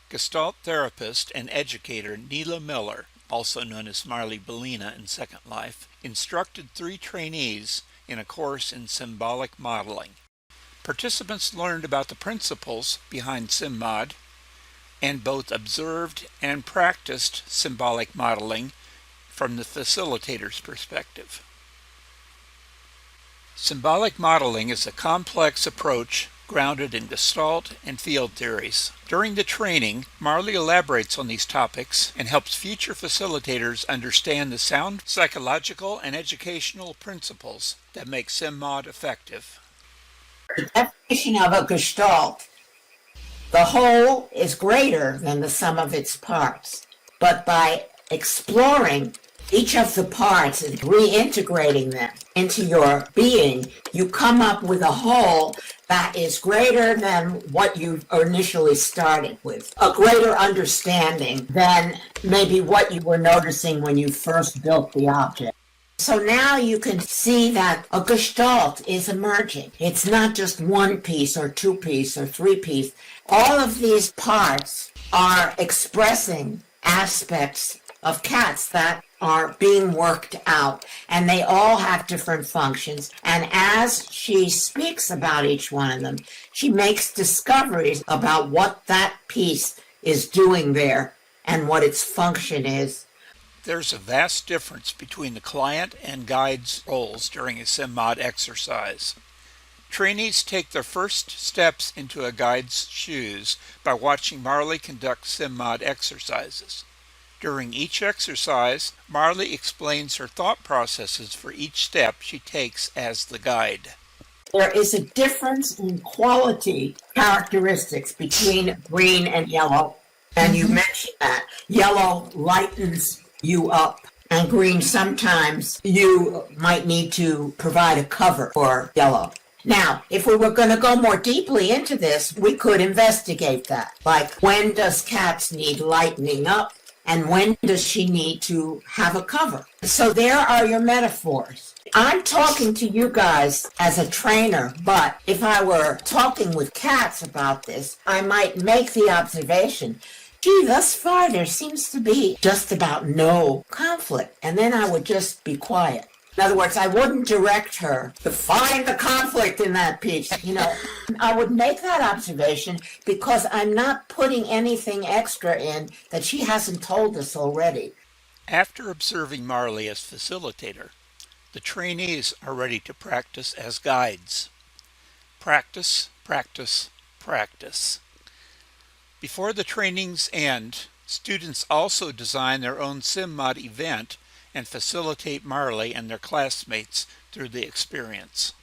Gestalt therapist and educator Neela Miller, also known as Marley Bellina in Second Life, instructed 3 trainees in a course in symbolic modeling. Participants learned about the principles behind SymMod and both observed and practiced symbolic modeling from the facilitator's perspective. Symbolic modeling is a complex approach grounded in Gestalt and field theories. During the training, Marley elaborates on these topics and helps future facilitators understand the sound psychological and educational principles that make SymMod effective. The definition of a Gestalt: the whole is greater than the sum of its parts, but by exploring each of the parts and reintegrating them into your being, you come up with a whole that is greater than what you initially started with, a greater understanding than maybe what you were noticing when you first built the object. So now you can see that a Gestalt is emerging. It's not just one piece or two piece or three piece. All of these parts are expressing aspects of cats that are being worked out, and they all have different functions. And as she speaks about each one of them, she makes discoveries about what that piece is doing there and what its function is. There's a vast difference between the client and guide's roles during a SymMod exercise. Trainees take their first steps into a guide's shoes by watching Marley conduct SymMod exercises. During each exercise, Marley explains her thought processes for each step she takes as the guide. There is a difference in quality characteristics between green and yellow, and you mentioned that. Yellow lightens you up, and green, sometimes you might need to provide a cover for yellow. Now, if we were going to go more deeply into this, we could investigate that. Like, when does cats need lightening up? And when does she need to have a cover? So there are your metaphors. I'm talking to you guys as a trainer, but if I were talking with cats about this, I might make the observation, gee, thus far there seems to be just about no conflict. And then I would just be quiet. In other words, I wouldn't direct her to find the conflict in that piece. I would make that observation because I'm not putting anything extra in that she hasn't told us already. After observing Marley as facilitator, the trainees are ready to practice as guides. Practice, practice, practice. Before the trainings end, students also design their own SymMod event and facilitate Marley and their classmates through the experience.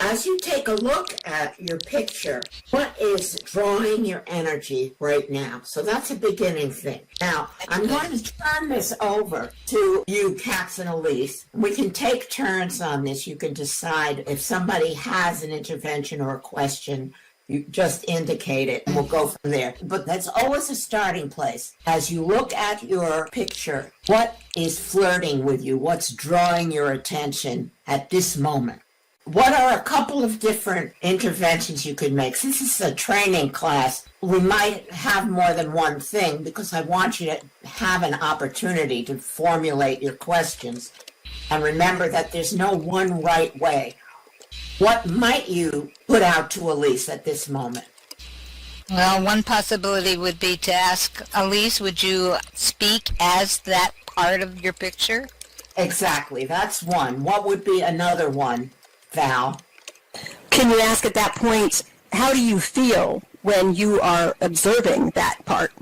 As you take a look at your picture, what is drawing your energy right now? So that's a beginning thing. Now, I'm going to turn this over to you, Katz and Elise. We can take turns on this. You can decide if somebody has an intervention or a question. You just indicate it and we'll go from there. But that's always a starting place. As you look at your picture, what is flirting with you? What's drawing your attention at this moment? What are a couple of different interventions you could make? Since this is a training class, we might have more than one thing because I want you to have an opportunity to formulate your questions. And remember that there's no one right way. What might you put out to Elise at this moment? Well, one possibility would be to ask Elise, would you speak as that part of your picture? Exactly, that's one. What would be another one, Val? Can you ask at that point, how do you feel when you are observing that part?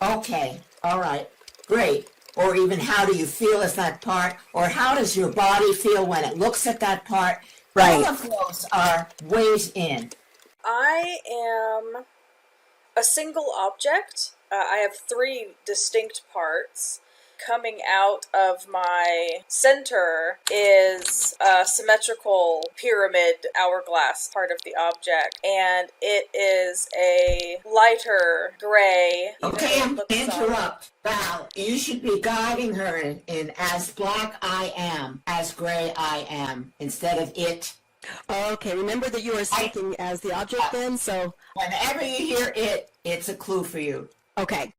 Okay, all right, great. Or even how do you feel as that part? Or how does your body feel when it looks at that part? Right. All of those are ways in. I am a single object. I have 3 distinct parts. Coming out of my center is a symmetrical pyramid hourglass part of the object, and it is a lighter gray. Okay, I'm going to interrupt. Val, you should be guiding her in as black I am, as gray I am, instead of it. Okay, remember that you are speaking as the object then, so... Whenever you hear it, it's a clue for you. Okay.